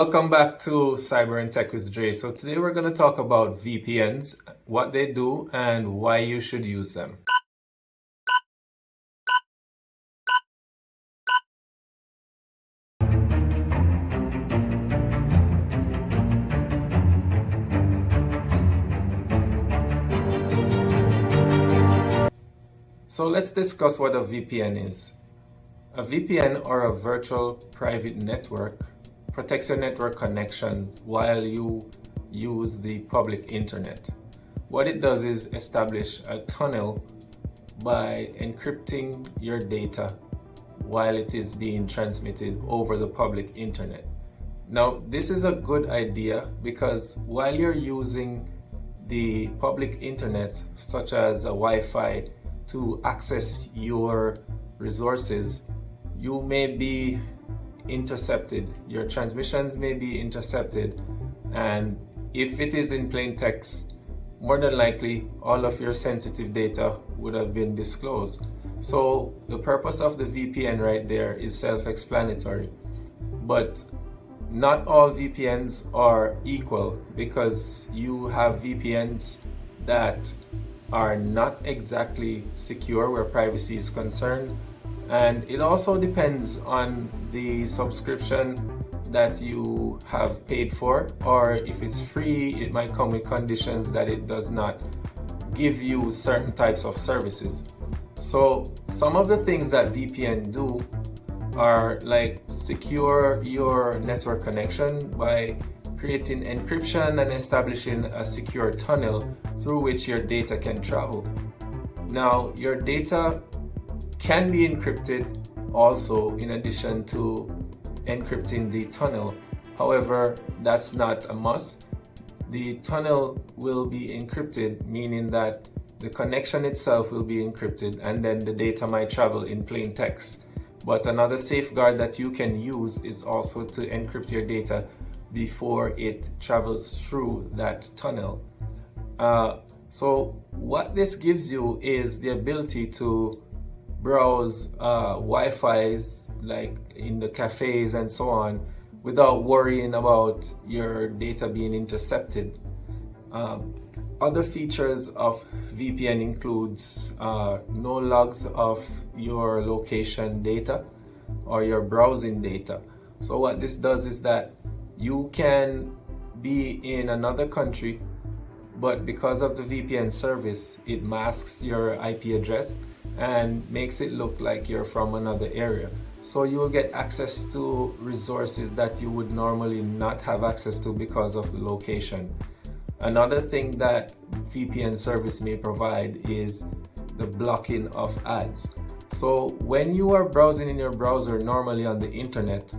Welcome back to Cyber and Tech with Dre. So today we're going to talk about VPNs, what they do, and why you should use them. So let's discuss what a VPN is. A VPN, or a virtual private network, protects your network connection while you use the public internet. What it does is establish a tunnel by encrypting your data while it is being transmitted over the public internet. Now, this is a good idea because while you're using the public internet, such as a Wi-Fi, to access your resources, you may be intercepted. Your transmissions may be intercepted, and if it is in plain text, more than likely all of your sensitive data would have been disclosed. So the purpose of the VPN right there is self-explanatory, but not all VPNs are equal, because you have VPNs that are not exactly secure where privacy is concerned, and it also depends on the subscription that you have paid for, or if it's free, it might come with conditions that it does not give you certain types of services. So some of the things that VPN do are like secure your network connection by creating encryption and establishing a secure tunnel through which your data can travel. Now, your data can be encrypted also in addition to encrypting the tunnel. However, that's not a must. The tunnel will be encrypted, meaning that the connection itself will be encrypted, and then the data might travel in plain text. But another safeguard that you can use is also to encrypt your data before it travels through that tunnel. So what this gives you is the ability to browse Wi-Fi's, like in the cafes and so on, without worrying about your data being intercepted. Other features of VPN includes no logs of your location data or your browsing data. So what this does is that you can be in another country, but because of the VPN service, it masks your IP address and makes it look like you're from another area. So you will get access to resources that you would normally not have access to because of the location. Another thing that VPN service may provide is the blocking of ads. So when you are browsing in your browser normally on the internet,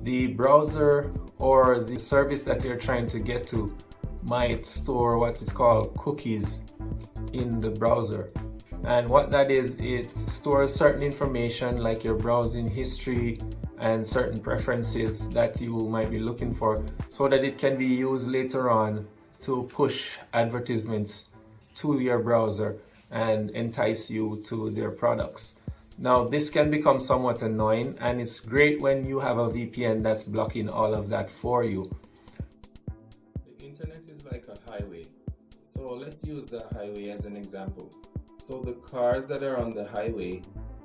the browser or the service that you're trying to get to might store what is called cookies in the browser. And what that is, it stores certain information like your browsing history and certain preferences that you might be looking for, so that it can be used later on to push advertisements to your browser and entice you to their products. Now, this can become somewhat annoying, and it's great when you have a VPN that's blocking all of that for you. The internet is like a highway. So let's use the highway as an example. So the cars that are on the highway,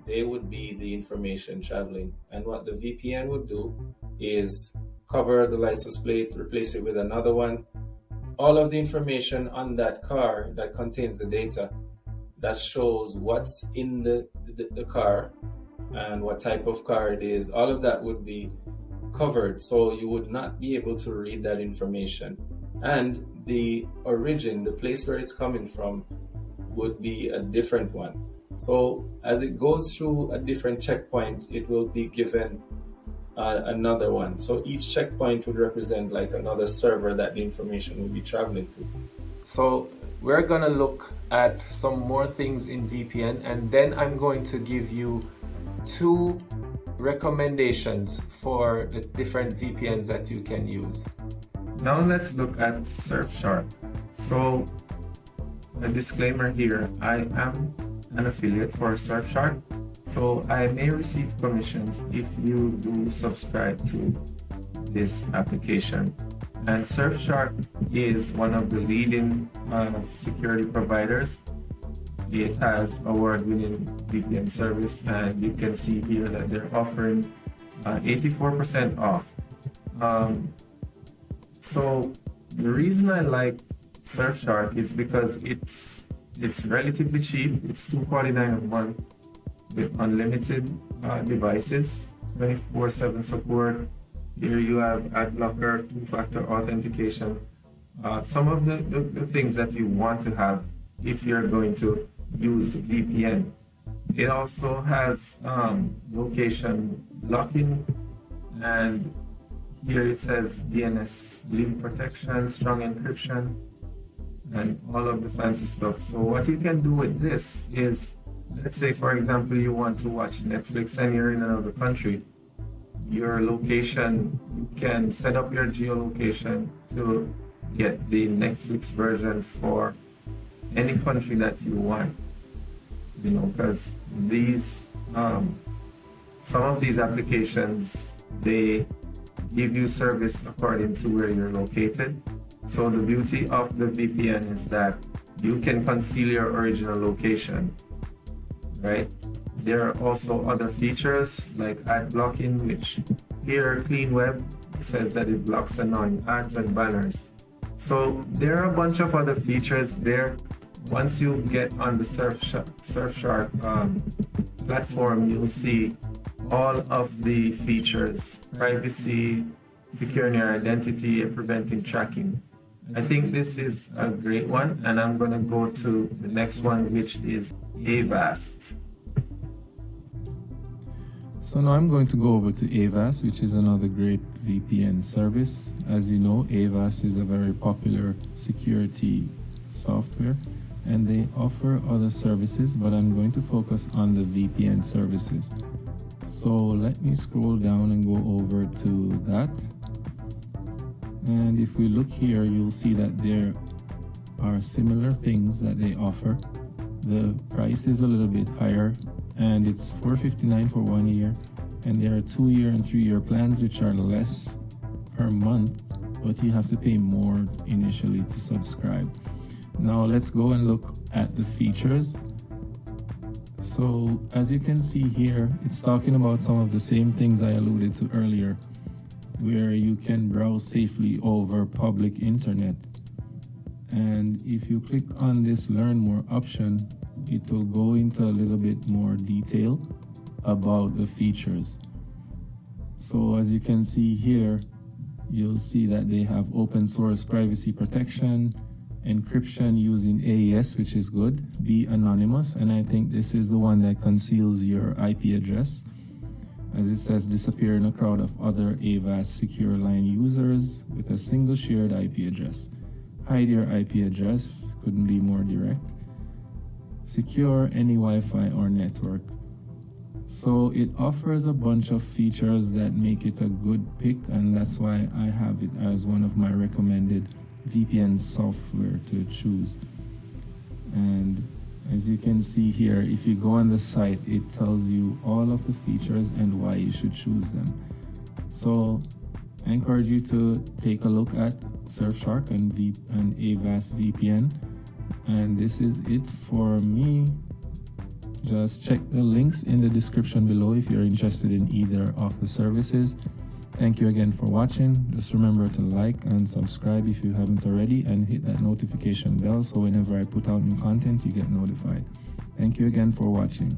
they would be the information traveling. And what the VPN would do is cover the license plate, replace it with another one. All of the information on that car that contains the data that shows what's in the car and what type of car it is, all of that would be covered, so you would not be able to read that information. And the origin, the place where it's coming from, would be a different one. So as it goes through a different checkpoint, it will be given another one. So each checkpoint would represent like another server that the information will be traveling to. So we're gonna look at some more things in VPN, and then I'm going to give you 2 recommendations for the different VPNs that you can use. Now let's look at Surfshark. So a disclaimer here, I am an affiliate for Surfshark, so I may receive commissions if you do subscribe to this application. And Surfshark is one of the leading security providers. It has award-winning VPN service, and you can see here that they're offering 84% off. So the reason I like Surfshark is because it's relatively cheap. It's $249 a month with unlimited devices, 24/7 support. Here you have ad blocker, two-factor authentication, some of the things that you want to have if you're going to use VPN. It also has location blocking, and here it says DNS link protection, strong encryption, and all of the fancy stuff. So what you can do with this is, let's say for example you want to watch Netflix and you're in another country. Your location, you can set up your geolocation to get the Netflix version for any country that you want. You know, because these some of these applications, they give you service according to where you're located. So the beauty of the VPN is that you can conceal your original location, right? There are also other features like ad blocking, which here Clean Web says that it blocks annoying ads and banners. So there are a bunch of other features there. Once you get on the Surfshark platform, you'll see all of the features: privacy, securing your identity, and preventing tracking. I think this is a great one, and I'm going to go to the next one, which is Avast. So now I'm going to go over to Avast, which is another great VPN service. As you know, Avast is a very popular security software, and they offer other services, but I'm going to focus on the VPN services. So let me scroll down and go over to that. And if we look here, you'll see that there are similar things that they offer. The price is a little bit higher, and it's $459 for 1 year, and there are 2-year and 3-year plans which are less per month, but you have to pay more initially to subscribe. Now let's go and look at the features. So as you can see here, it's talking about some of the same things I alluded to earlier, where you can browse safely over public internet. And if you click on this learn more option, it will go into a little bit more detail about the features. So as you can see here, you'll see that they have open source privacy protection, encryption using AES, which is good, be anonymous, and I think this is the one that conceals your IP address. As it says, disappear in a crowd of other Avast secure line users with a single shared IP address. Hide your IP address, couldn't be more direct. Secure any Wi-Fi or network. So it offers a bunch of features that make it a good pick, and that's why I have it as one of my recommended VPN software to choose. And as you can see here, if you go on the site, it tells you all of the features and why you should choose them. So I encourage you to take a look at Surfshark and Avast VPN. And this is it for me. Just check the links in the description below if you're interested in either of the services. Thank you again for watching. Just remember to like and subscribe if you haven't already, and hit that notification bell so whenever I put out new content, you get notified. Thank you again for watching.